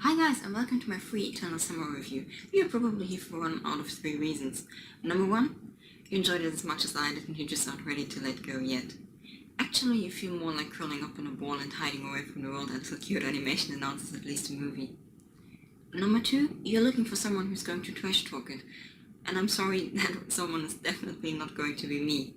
Hi guys, and welcome to my free Eternal Summer review. You're probably here for one out of 3 reasons. Number 1, you enjoyed it as much as I did and you're just not ready to let go yet. Actually, you feel more like curling up in a ball and hiding away from the world until cute animation announces at least a movie. Number 2, you're looking for someone who's going to trash talk it. And I'm sorry, that someone is definitely not going to be me.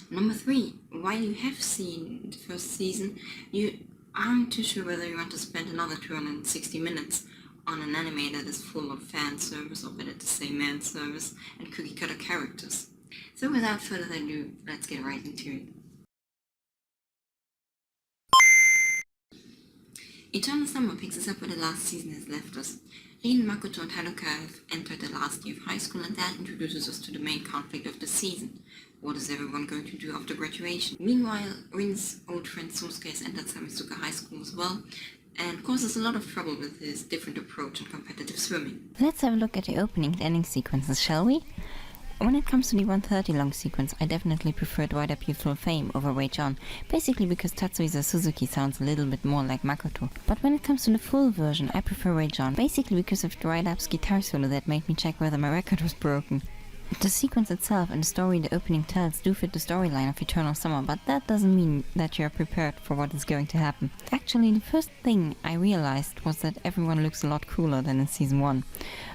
Number 3, while you have seen the first season, you aren't too sure whether you want to spend another 260 minutes on an anime that is full of fan service, or better to say man service, and cookie cutter characters. So without further ado, let's get right into it. Eternal Summer picks us up where the last season has left us. Rin, Makoto and Haruka have entered the last year of high school, and that introduces us to the main conflict of the season. What is everyone going to do after graduation? Meanwhile, Rin's old friend Sosuke has entered Samizuka High School as well, and causes a lot of trouble with his different approach on competitive swimming. Let's have a look at the opening and ending sequences, shall we? When it comes to the 1:30 long sequence, I definitely prefer Dried Up Youthful Fame over Rage On, basically because Tatsuhisa Suzuki sounds a little bit more like Makoto. But when it comes to the full version, I prefer Rage On, basically because of Dried Up's guitar solo that made me check whether my record was broken. The sequence itself and the story the opening tells do fit the storyline of Eternal Summer, but that doesn't mean that you are prepared for what is going to happen. Actually, the first thing I realized was that everyone looks a lot cooler than in season 1.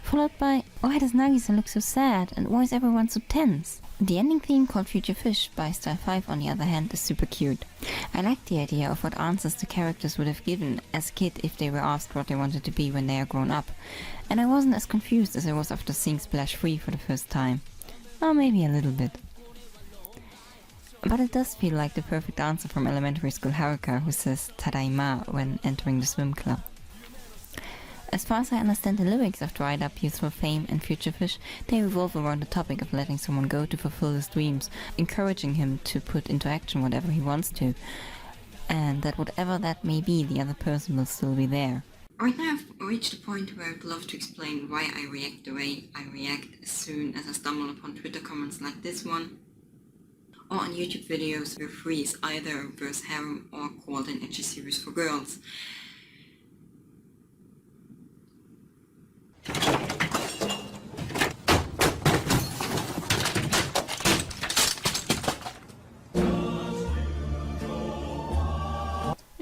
Followed by, why does Nagisa look so sad and why is everyone so tense? The ending theme, called Future Fish by Style 5, on the other hand, is super cute. I like the idea of what answers the characters would have given as a kid if they were asked what they wanted to be when they are grown up. And I wasn't as confused as I was after seeing Splash Free for the first time. Or maybe a little bit. But it does feel like the perfect answer from elementary school Haruka, who says Tadaima when entering the swim club. As far as I understand the lyrics of Dried Up, Youthful Fame and Future Fish, they revolve around the topic of letting someone go to fulfill his dreams, encouraging him to put into action whatever he wants to, and that whatever that may be, the other person will still be there. Right now I've reached a point where I'd love to explain why I react the way I react as soon as I stumble upon Twitter comments like this one, or on YouTube videos where Free is either a reverse harem or called an ecchi series for girls.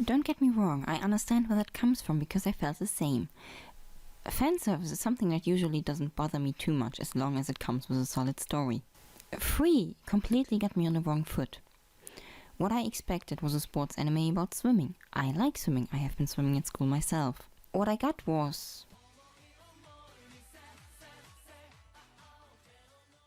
Don't get me wrong, I understand where that comes from because I felt the same. Fanservice is something that usually doesn't bother me too much as long as it comes with a solid story. Free completely got me on the wrong foot. What I expected was a sports anime about swimming. I like swimming, I have been swimming at school myself. What I got was...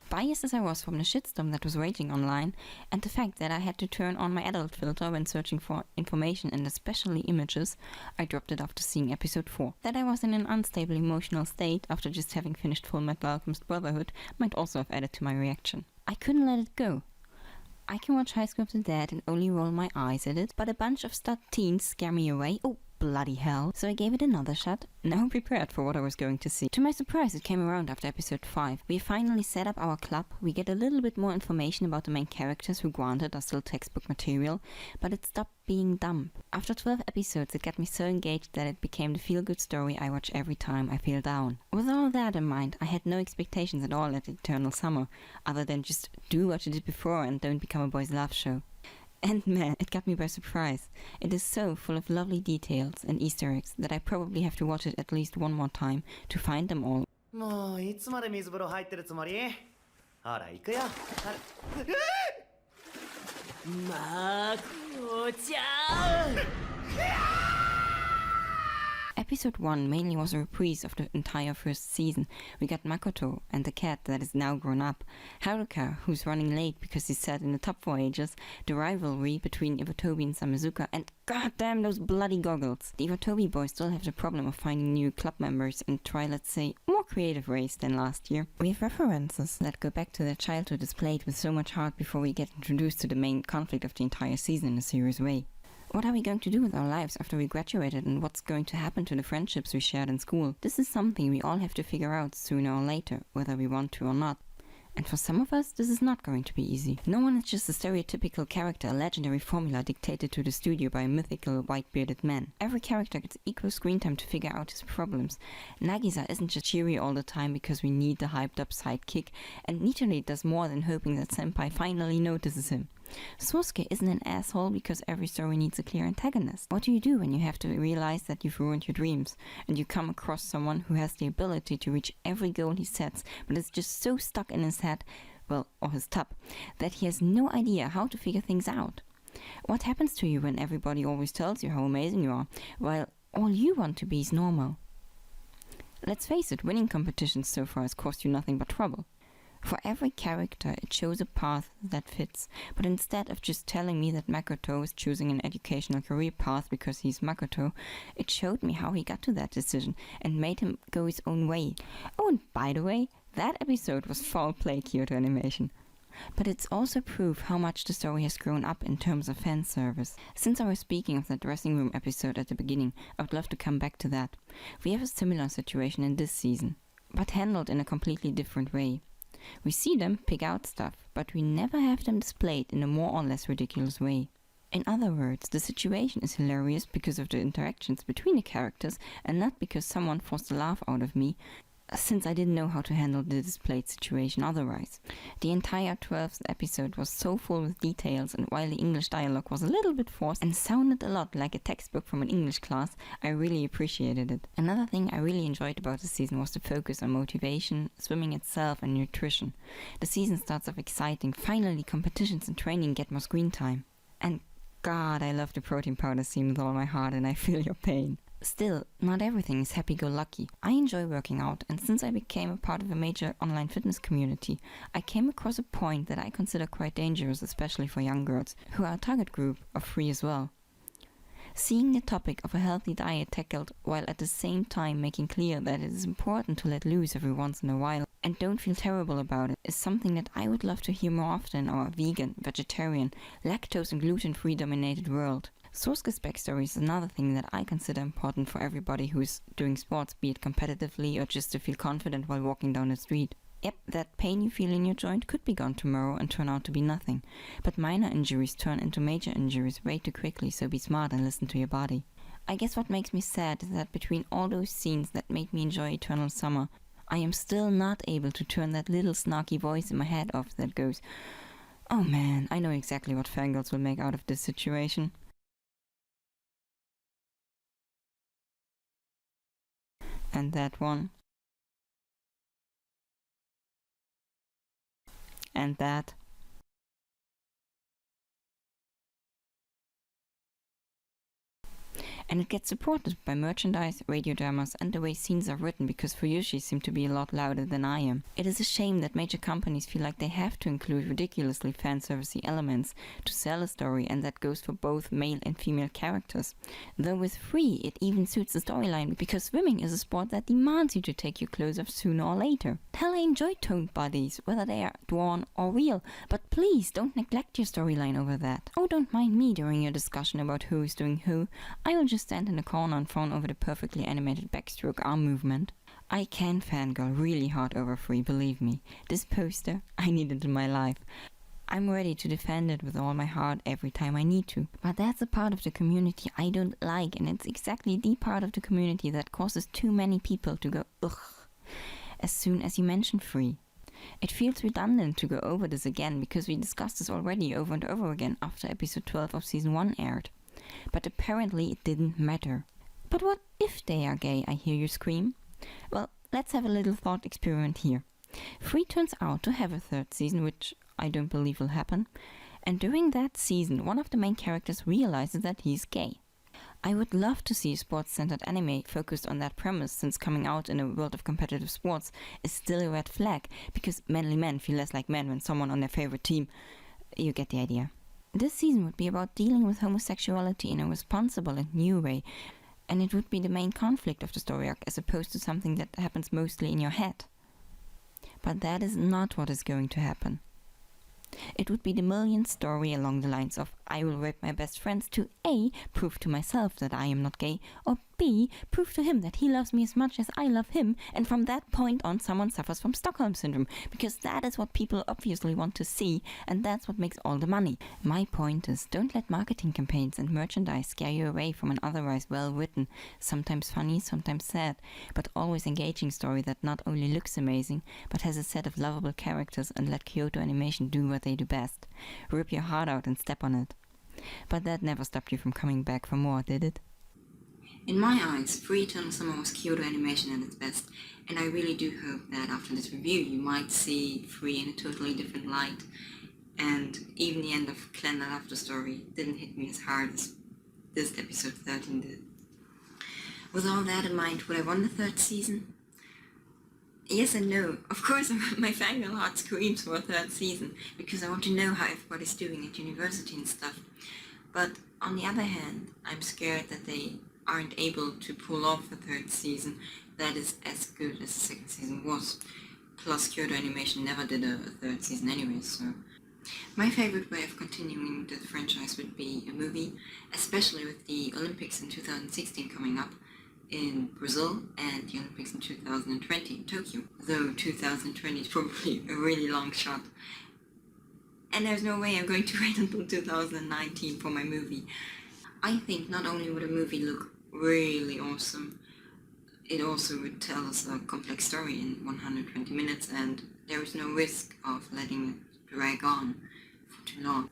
biased as I was from the shitstorm that was raging online, and the fact that I had to turn on my adult filter when searching for information and especially images, I dropped it after seeing episode 4. That I was in an unstable emotional state after just having finished Full Metal Alchemist Brotherhood might also have added to my reaction. I couldn't let it go. I can watch High School of the Dead and only roll my eyes at it, but a bunch of stud teens scare me away. Oh, bloody hell. So I gave it another shot, now prepared for what I was going to see. To my surprise, it came around after episode 5. We finally set up our club, we get a little bit more information about the main characters, who granted are still textbook material, but it stopped being dumb. After 12 episodes, it got me so engaged that it became the feel-good story I watch every time I feel down. With all that in mind, I had no expectations at all at Eternal Summer, other than just do what you did before and don't become a boys' love show. And man, it got me by surprise. It is so full of lovely details and Easter eggs that I probably have to watch it at least one more time to find them all. もういつまで水風呂入ってるつもり？ほら行くよ。まこちゃん。Episode 1 mainly was a reprise of the entire first season. We got Makoto and the cat that is now grown up, Haruka, who's running late because he's set in the top voyages, the rivalry between Iwatobi and Samizuka, and goddamn those bloody goggles. The Iwatobi boys still have the problem of finding new club members and try, let's say, more creative ways than last year. We have references that go back to their childhood displayed with so much heart before we get introduced to the main conflict of the entire season in a serious way. What are we going to do with our lives after we graduated, and what's going to happen to the friendships we shared in school? This is something we all have to figure out sooner or later, whether we want to or not. And for some of us, this is not going to be easy. No one is just a stereotypical character, a legendary formula dictated to the studio by a mythical white-bearded man. Every character gets equal screen time to figure out his problems. Nagisa isn't just cheery all the time because we need the hyped-up sidekick, and Nitori does more than hoping that Senpai finally notices him. Sosuke isn't an asshole because every story needs a clear antagonist. What do you do when you have to realize that you've ruined your dreams, and you come across someone who has the ability to reach every goal he sets, but is just so stuck in his head, well, or his tub, that he has no idea how to figure things out? What happens to you when everybody always tells you how amazing you are, while all you want to be is normal? Let's face it, winning competitions so far has cost you nothing but trouble. For every character, it shows a path that fits, but instead of just telling me that Makoto is choosing an educational career path because he's Makoto, it showed me how he got to that decision and made him go his own way. Oh, and by the way, that episode was foul play Kyoto Animation. But it's also proof how much the story has grown up in terms of fan service. Since I was speaking of that dressing room episode at the beginning, I would love to come back to that. We have a similar situation in this season, but handled in a completely different way. We see them pick out stuff, but we never have them displayed in a more or less ridiculous way. In other words, the situation is hilarious because of the interactions between the characters and not because someone forced a laugh out of me, since I didn't know how to handle the displayed situation otherwise. The entire 12th episode was so full with details, and while the English dialogue was a little bit forced and sounded a lot like a textbook from an English class, I really appreciated it. Another thing I really enjoyed about the season was the focus on motivation, swimming itself, and nutrition. The season starts off exciting. Finally, competitions and training get more screen time. And God, I love the protein powder scene with all my heart, and I feel your pain. Still, not everything is happy-go-lucky. I enjoy working out, and since I became a part of a major online fitness community, I came across a point that I consider quite dangerous, especially for young girls, who are a target group of 3 as well. Seeing the topic of a healthy diet tackled while at the same time making clear that it is important to let loose every once in a while and don't feel terrible about it is something that I would love to hear more often in our vegan, vegetarian, lactose and gluten-free dominated world. Sosuke's backstory is another thing that I consider important for everybody who is doing sports, be it competitively or just to feel confident while walking down the street. Yep, that pain you feel in your joint could be gone tomorrow and turn out to be nothing. But minor injuries turn into major injuries way too quickly, so be smart and listen to your body. I guess what makes me sad is that between all those scenes that made me enjoy Eternal Summer, I am still not able to turn that little snarky voice in my head off that goes, "Oh man, I know exactly what fangirls will make out of this situation." And that one. And that. And it gets supported by merchandise, radio dramas, and the way scenes are written, because Fuyushi seem to be a lot louder than I am. It is a shame that major companies feel like they have to include ridiculously fanservice elements to sell a story, and that goes for both male and female characters. Though with Free, it even suits the storyline, because swimming is a sport that demands you to take your clothes off sooner or later. Hell, I enjoy toned bodies, whether they are drawn or real, but please don't neglect your storyline over that. Oh, don't mind me during your discussion about who is doing who. I will just stand in the corner and fawn over the perfectly animated backstroke arm movement. I can fangirl really hard over Free, believe me. This poster, I need it in my life. I'm ready to defend it with all my heart every time I need to. But that's a part of the community I don't like, and it's exactly the part of the community that causes too many people to go ugh as soon as you mention Free. It feels redundant to go over this again, because we discussed this already over and over again after episode 12 of season 1 aired. But apparently it didn't matter. But what if they are gay, I hear you scream? Well, let's have a little thought experiment here. Free turns out to have a 3rd season, which I don't believe will happen, and during that season one of the main characters realizes that he's gay. I would love to see a sports-centered anime focused on that premise, since coming out in a world of competitive sports is still a red flag, because manly men feel less like men when someone on their favorite team... You get the idea. This season would be about dealing with homosexuality in a responsible and new way, and it would be the main conflict of the story arc as opposed to something that happens mostly in your head. But that is not what is going to happen. It would be the millionth story along the lines of I will rape my best friends to A, prove to myself that I am not gay, or B, prove to him that he loves me as much as I love him, and from that point on someone suffers from Stockholm Syndrome, because that is what people obviously want to see, and that's what makes all the money. My point is, don't let marketing campaigns and merchandise scare you away from an otherwise well-written, sometimes funny, sometimes sad, but always engaging story that not only looks amazing, but has a set of lovable characters, and let Kyoto Animation do what they do best. Rip your heart out and step on it. But that never stopped you from coming back for more, did it? In my eyes, Free Eternal Summer was Kyoto Animation at its best, and I really do hope that after this review you might see Free in a totally different light, and even the end of Clan I Love the Story didn't hit me as hard as this episode 13 did. With all that in mind, would I want the third season? Yes and no. Of course, my fangirl heart screams for a third season, because I want to know how everybody's doing at university and stuff. But on the other hand, I'm scared that they aren't able to pull off a third season that is as good as the second season was. Plus, Kyoto Animation never did a third season anyway, so... My favorite way of continuing the franchise would be a movie, especially with the Olympics in 2016 coming up in Brazil and the Olympics in 2020 in Tokyo, though 2020 is probably a really long shot. And there's no way I'm going to wait until 2019 for my movie. I think not only would a movie look really awesome, it also would tell us a complex story in 120 minutes, and there is no risk of letting it drag on for too long.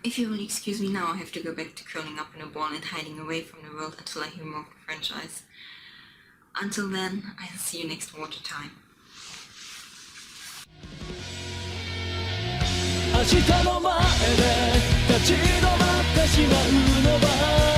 If you will excuse me now, I have to go back to curling up in a ball and hiding away from the world until I hear more of the franchise. Until then, I'll see you next water time. 明日の前で立ち止まってしまうのは